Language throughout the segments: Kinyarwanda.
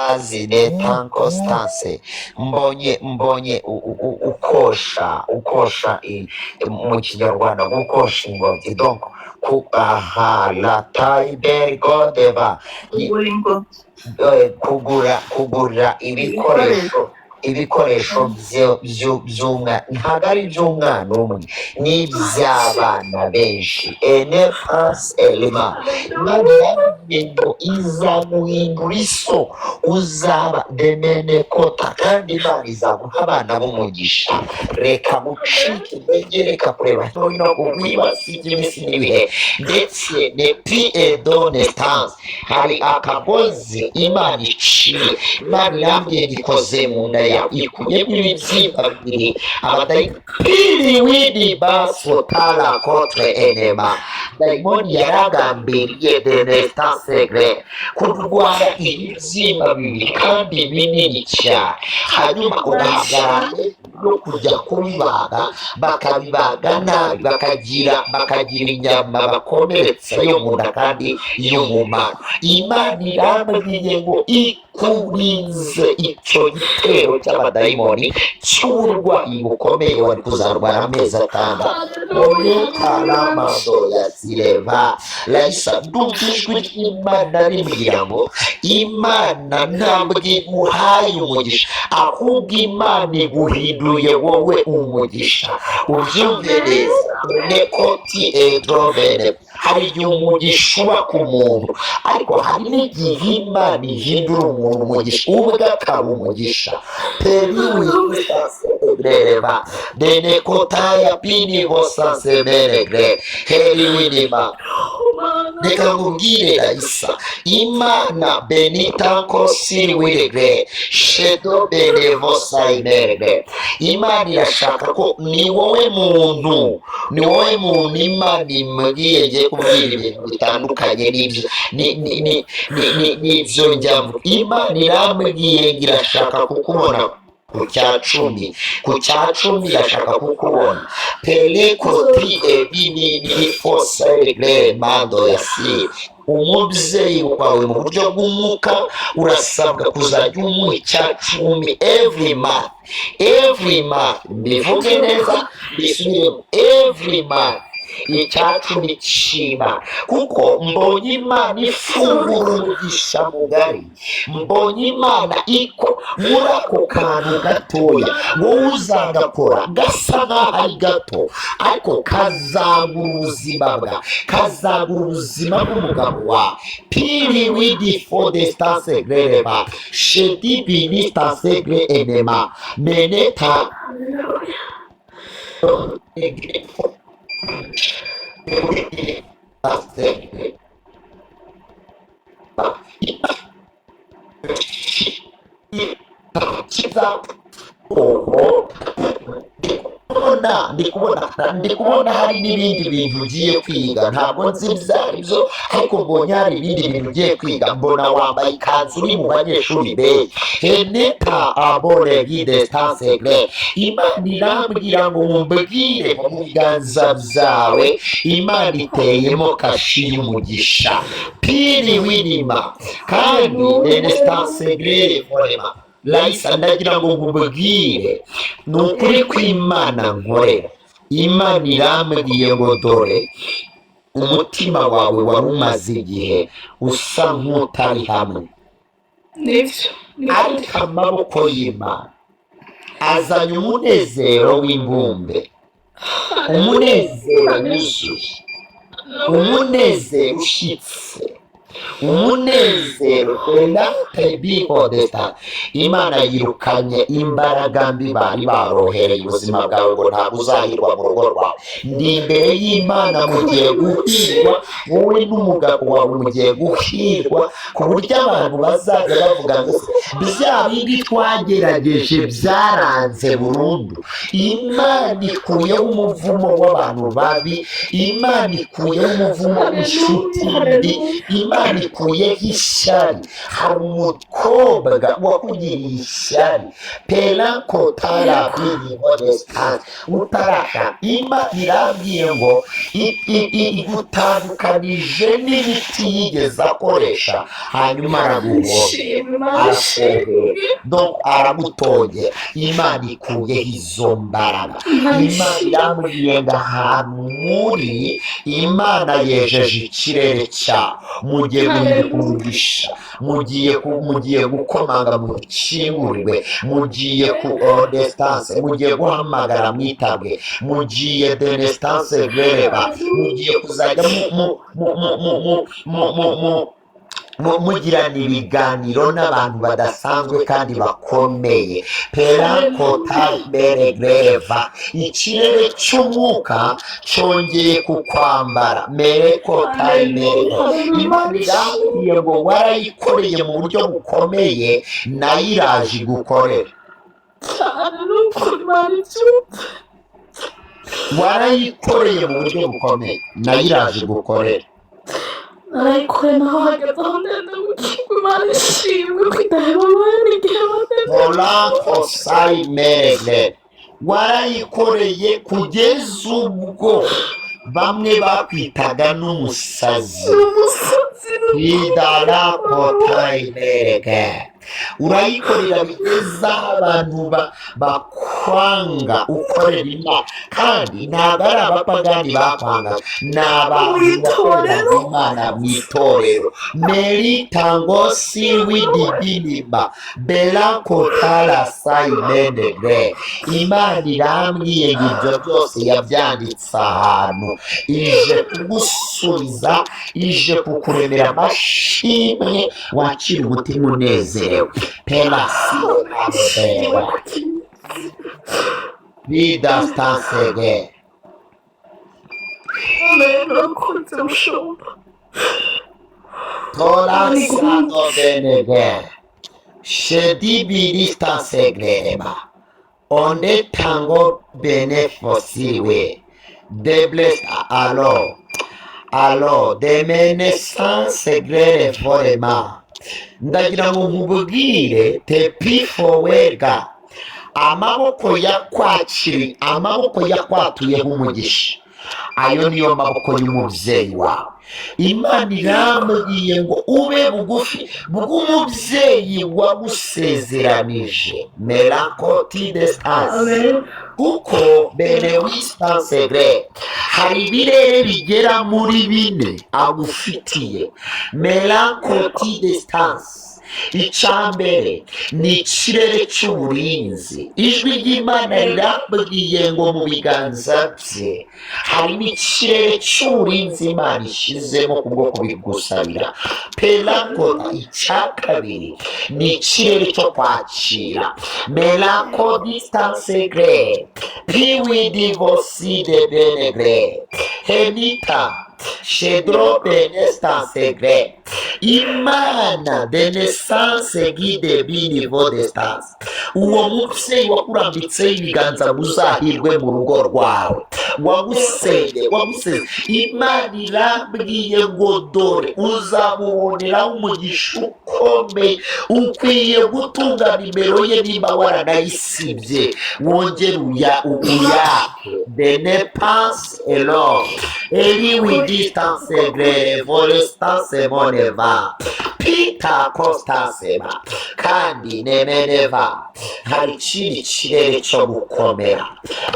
Azine Constance mbonye ukosha mu kinyarwanda gukosha ingobyi donc aha la taille godeva kugura ibikoresho by'umwana ntabwo ari iby'umwana umwe n'iby'abana benshi ene pasi elema ngo izaguhindura iso uzaba demene kota kandi Imana izaguha abana b'umugisha reka gucika intege reka kureba no kukwibasiga iby'iminsi n'ibihe ndetse ne pi edone stanse hari akagozi Imana iciye Imana irambwiye ikoze mu nda yawe ikuyemo ibibyimba bibiri abadayimoni widi baso tara kotre enema dayimoni yaragambiriye denestasegre kurwara ibibyimba bibiri kandi binini cyane hanyuma ugahagarara no kujya kubibaga bakabibaga nabi bakagira inyama bakomeretsa yo mu nda kandi y'umumaro Imana irambwiye ngo ikurinze icyo gitero cy'abadayimoni cy'uburwayi bukomeye wari kuzarwara amezi atandatu karamado ya sireva Raisa ndumva ijwi ry'Imana rimbwira ngo Imana ntabwo iguhaye umugisha ahubwo Imana iguhinduye wowe umugisha ubyumve neza nekoti edrovene hari igihe umugisha uba ku muntu ariko hari n'igihe Imana ihindura umuntu umugisha ubwo akaba umugisha periwisasemereva denekotaya pinivosasemeregre heriwinima reka nkubwire Raisa Imana benitako siriwiregre shedo benevosaimeregre Imana irashaka ko ni wowe muntu Imana imbwiye ngiye kubwira ibintu bitandukanye n'ibyo njyamo Imana irambwiye ngo irashaka kukubona ku cya cumi irashaka kukubona pelekoti ebinini foseregre mando ya siri umubyeyi wawe mu buryo bw'umwuka urasabwa kuzajya umuha icya cumi every month mbivuge neza mbisubiremo every month icyacu nishima kuko mbonye Imana ifungura umugisha mugari mbonye Imana iko muri ako kantu gatoya wowe uzagakora gasa nk'aho ari gato ariko kazagura ubuzima bw'umugabo wawe piri widi fode stasegreba shedi bini stasegre enema meneta ndi kubona hari n'ibindi bintu ugiye kwiga ntabwo nzi ibyo ari byo ariko mbonye hari ibindi bintu ugiye kwiga mbona wambaye ikanzu uri mu banyeshuri benshi heneta abore gide stansegre Imana irambwira ngo mumbwire mu biganza byawe Imana iteyemo kashi y'umugisha piri winima kandi dene stansegre forema Raisa ndagira ngo nkubwire ni ukuri kw'Imana nkorera Imana irambwiye ngo dore umutima wawe wari umaze igihe usa nk'utari hamwe ariko amaboko y'Imana azanye umunezero w'imbumbe umunezero wuzuye umunezero ushitse umunezero bihondesta Imana yirukanye imbaraga mbi bari barohereye ubuzima bwawe ngo ntabwo uzahirwa mu rugo rwawe ndi imbere y'Imana mugiye guhirwa wowe n'umugabo wawe mugiye guhirwa ku buryo abantu bazajya bavuga ngo bya bindi twagerageje byaranze burundu Imana ikuyeho umuvumo w'abantu babi Imana ikuyeho umuvumo w'inshuti mbi Imana imana ikuyeho ishyari. hari umukobwa wakugiriye ishyari perakotara bw'inyihodesitansi utarashaka. imana irabwiye ngo igutandukanije n'ibiti yigeze akoresha, hanyuma araguhobera aragutongera. imana ikuyeho izo mbaraga. imana irambwiye ngo ahantu muri, imana yejeje ikirere cyawe. mugiye guhinduka umugisha, mugiye gukomanga mu kingurirwe, mugiye ku odesitanse, mugiye guhamagara mwitabwe, mugiye denesitanse vereba, mugiye kuzajya mugirana ibiganiro n'abantu badasanzwe kandi bakomeye. perakotaimeregreva, ikirere cy'umwuka cyongeye kukwambara. merekotaimereva, imana irambwiye ngo warayikoreye mu buryo bukomeye, nayo iraje igukorera. warayikoreye mu buryo bukomeye, nayo iraje igukorera. narayikore naho hageze aho ndenda gukirwa. imana ishimwe kwitahira abana igihe bateze orakosayimeregre, warayikoreye kugeza ubwo bamwe bakwitaga n'umusazi. idarakotayimerege, urayikorera bigeza abantu bakwanga ukorera imana, kandi ntabwo ari abapagani bakwanga, ni abantu bakorera imana mu itorero. meritangosi wididinima berakotara sayimendegre, imana irambwiye ngo ibyo byose yabyanditse ahantu, ije kugusubiza, ije kukuremera amashimwe, wakira umutima unezerewe. pelasiyo bidastansege nakunze mushumba. torasano benege shedibidistansegrema onde tango benefosiwe debles alo demenesansegrere forema. ndagira ngo nkubwire tepifowega, amaboko yakwatuyeho umugisha, ayo niyo maboko y'umubyeyi wawe. imana irambwiye ngo ube bugufi bw'umubyeyi wagusezeranije. merakotidesitansi, kuko benewisitansegrere, hari ibirere bigera muri 4 agufitiye. merakotidesitansi, icyambere ni ikirere cy'uburinzi. ijwi ry'imana rirambwiye ngo mu biganza bye harimo ikirere cy'uburinzi imana ishyizemo kubwo kubigusabira. perakota, icya kabiri ni ikirere cyo kwakira. merakodistansegre piwidivoside benegre henita shedro benestansegre. imana denesanse gide binivo destance, uwo mubyeyi wakurambitseho ibiganza ngo uzahirwe mu rugo rwawe, waguseze. imana irambwiye ngo dore uzamuboneraho umugisha ukomeye. ukwiye gutunga nimero ye nimba waranayisibye, wongere uyake. denepanse elo eliwidistansegre volestansemo moneva pita kostasema, kandi nemeneva, hari ikindi kirere cyo gukomera.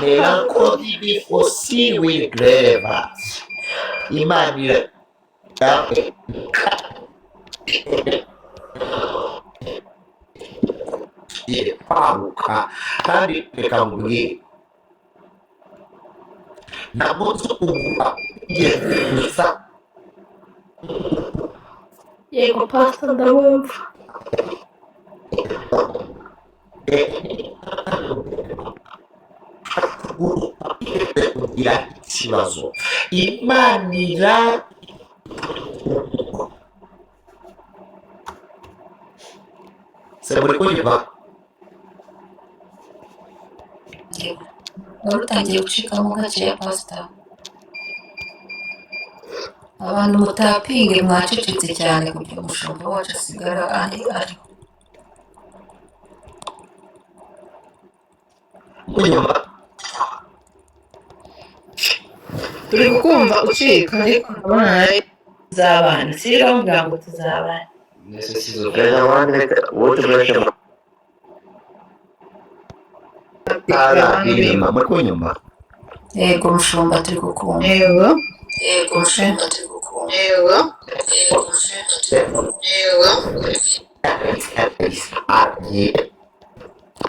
melankodibifosiwigreva, imana kwaguka. kandi reka mbwire, ntabwo nzi kugura gusa. yego pastor, ndabumva. kugira ikibazo, imana se muri kunyumva? wari utangiye gucikamo gakeya pastor. abantu mutapinge mwacecetse cyane kugira umushumba wacu asigara ari munyuma turi kukumva ucika ariko ndabona nawe tuzabana sirira mvuga ngo tuzabana necesito wote tunasema birima muri kunyuma yego mushumba turi kukumva yego mushumba turi kukumva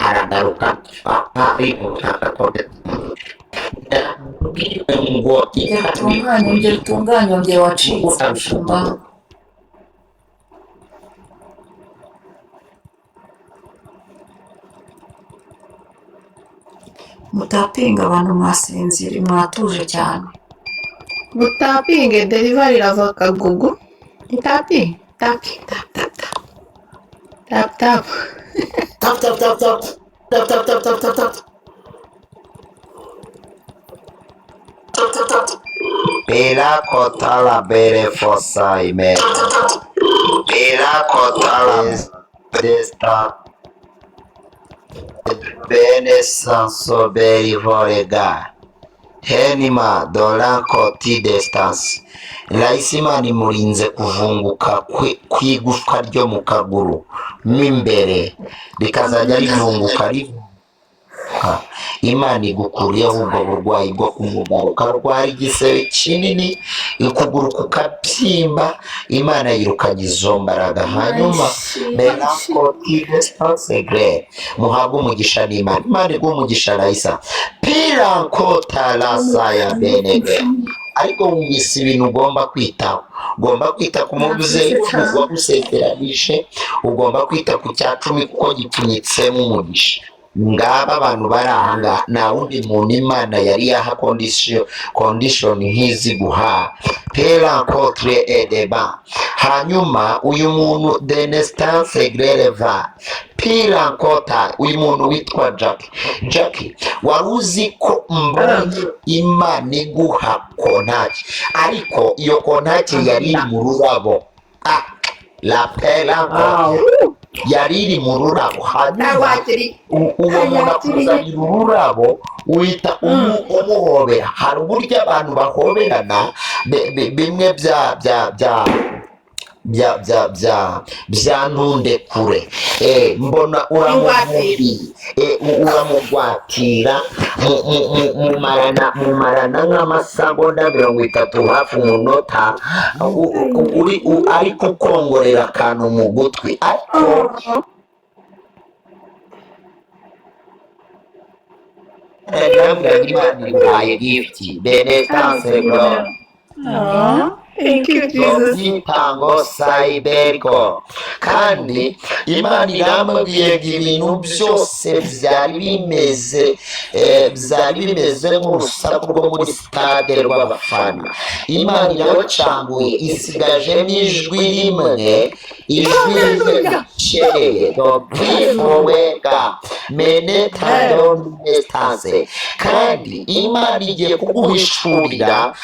aragaruka ariko ngo ibyo bitunganye ongera wacitse mushumba mutapinga abantu mwasinzira mwatuje cyane mutapinge delivery irava kagugu itapinge tap tap tap tap tap tap tap tap tap tap tap tap tap tap tap Pela kotala bere fosa ime. Pela kotala desta. Bene sanso beri vorega. Henima dolanko ti distance. Raisima ni murinze kuvunguka kwigufwa ryo mu kaguru mimbere rikazajya rivunguka Imana igukuriyeho ubwo burwayi bwo kumugara ukarwara igisebe kinini ukuguru kukabyimba Imana yirukanye izo mbaraga hanyuma menako tidespansegre muhabwe umugisha n'Imana Imana iguha umugisha Raisa piranko tarasa ya benege ariko wumvise ibintu ugomba kwitaho ugomba kwita ku mubyeyi wagusezeranije ugomba kwita ku cya 10 kuko gipfunyitsemo umugisha ngaba abantu baranga na wundi muntu Imana yari yaha condition nk'izi guha pera contre edeba hanyuma uyu muntu denestance greleva pira kota uyu muntu witwa Jackie waruzi ko mbonye Imana iguha kontaki ariko iyo kontaki yari mu rurabo la pera yari iri mu rurabo hanyuma uwo muntu akuzanira ururabo uhita umuhobera hari uburyo abantu bahoberana bimwe bya ntunde kure mbona uramugwatira mumarana nk'amasegonda 30 hafi umunota ari kukongorera akantu mu gutwi ariko Imana iguhaye gift benestance gloire Thank you, Jesus. Tango Saiberiko kandi Imana irambwiye ngo ibintu byose byari bimeze nk'urusaku rwo muri stade rw'abafana Imana irabacanguye isigaje n'ijwi rimwe ricereye dobwifowega menetadon destance kandi Imana igiye kuguhishurira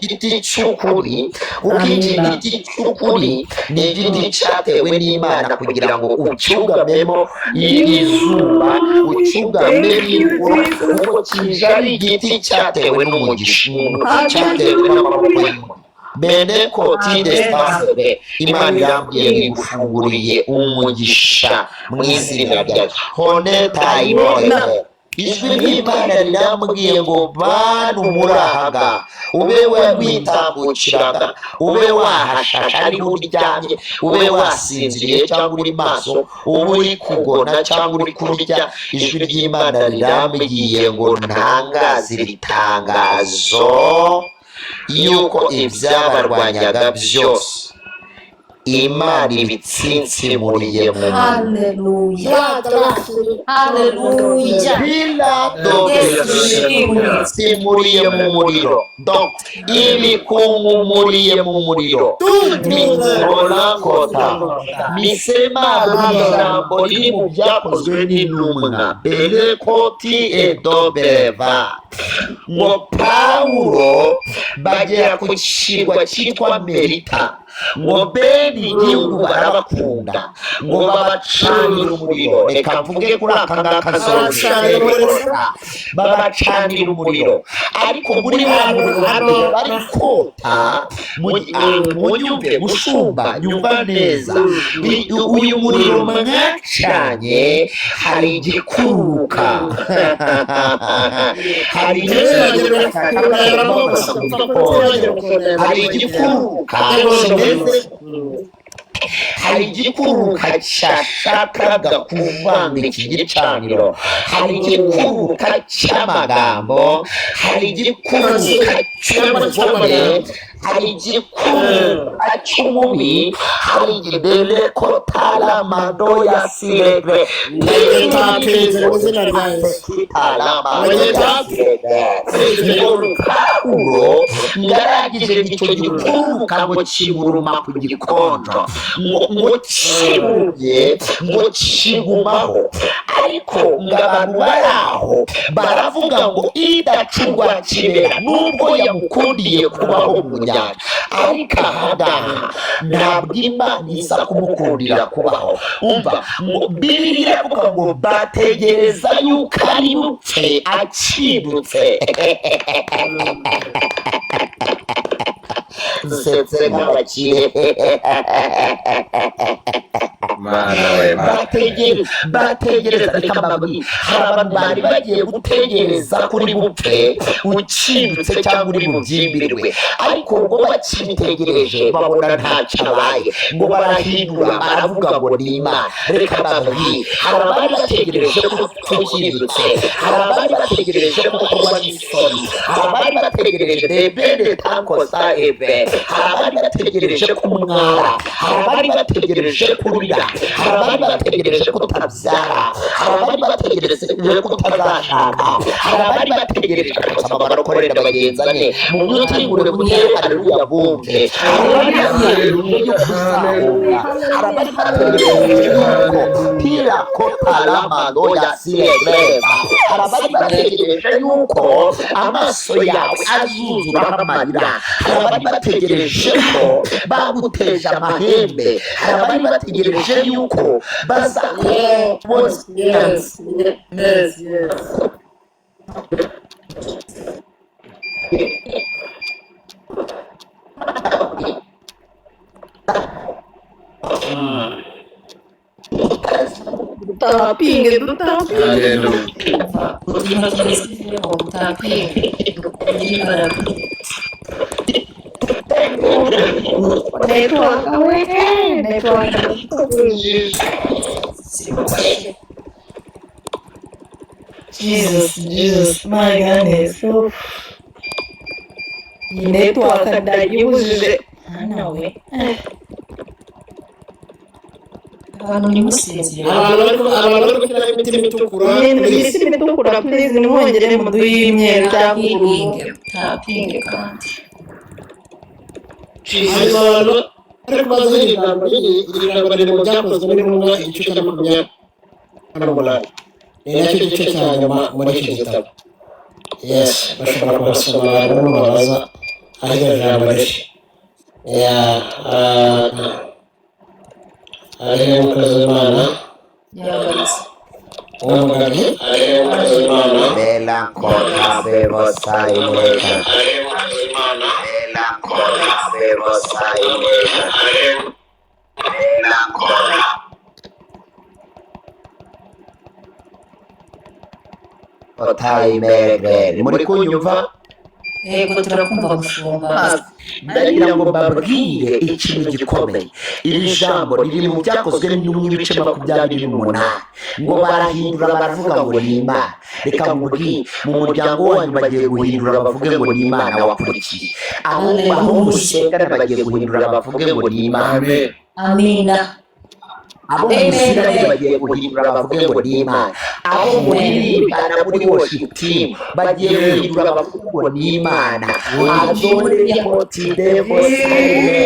igiti cy'ukuri kuko iki giti cy'ukuri ni igiti cyatewe n'Imana kugira ngo ucyugamemo izuba ucyugamemo imvura kuko kije ari igiti cyatewe n'umugisha cyatewe n'amaboko y'Imana bene koti destance Imana irambwiye ngufunguriye umugisha mu izina rya honetayibone ijwi ry'Imana rirambwiye ngo bantu murahaga ube witambukiraga ube wahashasha ari uryamye ube wasinziriye cyangwa uri maso ube uri kugona cyangwa uri kurya ijwi ry'Imana rirambwiye ngo ntangaze iritangazo yuko ibyabarwanyaga byose Imana ibitsinsimuriye mu Haleluya. Haleluya. Pilato Yesu ishimwe. bitsimuriye mu muriro. Donc ibikumumuriye mu muriro. Misorakota misema ijambo riri mu byakozwe n'intumwa belekoti edobeva ngo Pawulo bagera ku kirwa cyitwa Merita ngo bene igihugu barabakunda ngo babacanire umuriro. Reka mvuge kuri aka ngaka zose babacanira umuriro, ariko muri hano bari kota munyumve mushumba nyumva neza uyu muriro mwacanye hari igikururuka hari igikururuka hari igikururuka cyashakaga kuvanga iki gicaniro, hari igikururuka cy'amagambo, hari igikururuka cy'amajyambere, hari igikururuka cy'umubi, hari igidele kotala mando ya siregre Pawulo yaragije icyo gikururuka ngo kiburuma ku gikonjo ngo kibuye ngo kigumaho, ariko ngo abantu bari aho baravuga ngo idacurwa kibera nubwo yamukundiye kubaho mu nyanja, ariko ahangaha ntabwo Imana isa kumukundira kubaho. Umva ngo Bibiliya iravuga ngo bategereza yuko ari bupfe akibutse. Nsetse nk'abakire bategereza reka mbabwire, hari abantu bari bagiye gutegereza kuri bupfe ukibutse cyangwa uri bubyimbirwe, ariko ngo bakibitegereje babona ntacyo abaye, ngo barahindura baravuga ngo ni Imana. Reka mbabwire, hari abari bategereje ko ukibutse, hari abari bategereje ko kuba n'isoni, hari abari bategereje debede tankosa ebe, hari abari bategereje kumwara, hari abari bategereje kurira, hari abari bategereje kutabyara, hari abari bategereje kutazashaka, hari abari bategereje kusaba barakorera bagenzane mu byotegure buhe haleluya bumve, hari abari bategereje kuzahura, hari abari bategereje ko tira kotala mando ya siregreva, hari abari bategereje yuko amaso yawe azuzuraho amarira, hari abari bategereje ko baguteje amahembe, hari abari bategereje yuko Tutapinge. Jesus, my goodness. Network ndayibujije. Nawe. Abantu nimusinzire. Abantu bari gukina imitima itukura. Imitima itukura, please nimwongere muduhimye Tapinge kandi. Abantu ariko bazira ijambo riri mu byakozwe n'intumwa igice cya 28. Ni nacyo gice cya nyuma muri iki gitabo. Yes, bashobora kubasoma abantu babaza aho iryo jambo riri. Ariyo umukozi w'Imana umugabi, ariyo umukozi w'Imana Bela kota bebo saileka, Bela kota bebo saileka, Bela kota imegre. Muri kunyumva? Yego turakumva mushumba. Ndagira ngo mbabwire ikintu gikomeye. Iri jambo riri mu byakozwe n'intumwa ibice 28 ngo barahindura baravuga ngo ni Imana. Reka mubwire, mu muryango wanyu bagiye guhindura bavuge ngo ni Imana wakurikiye, aho musengana bagiye guhindura bavuge ngo ni Imana. amina. abo mu Isirayeli bagiye guhindura bavuge ngo ni Imana, abo muririmbana muri worship team bagiye guhindura bavuge ngo ni Imana, adore poti devo sayire,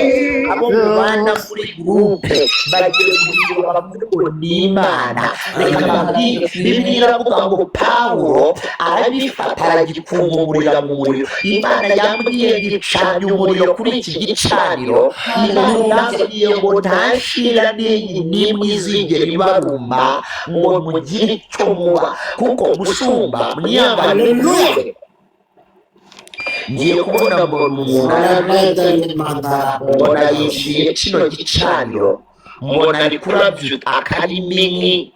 abo mubana muri groupe bagiye guhindura bavuge ngo ni Imana. Reka mbabwire, Bibiliya iravuga ngo Pawulo arabifata aragikungurira mu muriro. Imana yambwiye gicanye umuriro kuri iki gicaniro, Imana yambwiye ngo ntashira n'iyi mwizigera ibaruma ngo mugire icyo muba, kuko mushumba mwiyambare. Ngiye kubona mbona yishiye kino gicaniro, mbona ari kurabya akarimini,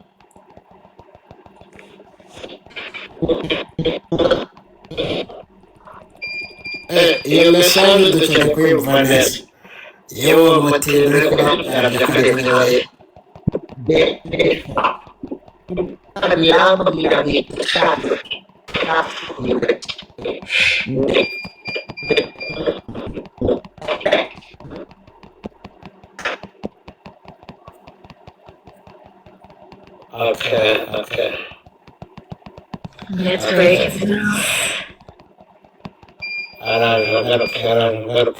iyo mesaje dukeneye kuyumva neza. Yewe mutende kurabya akarimini yambwira ngo igicaniro Okay. That's great. Araje.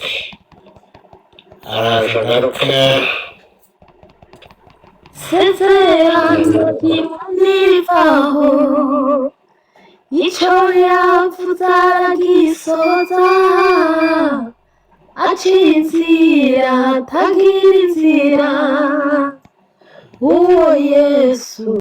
Sezerano ry'imanivaho, icyo yavuze aragisoza, aciye inzira atagira inzira, uwo Yesu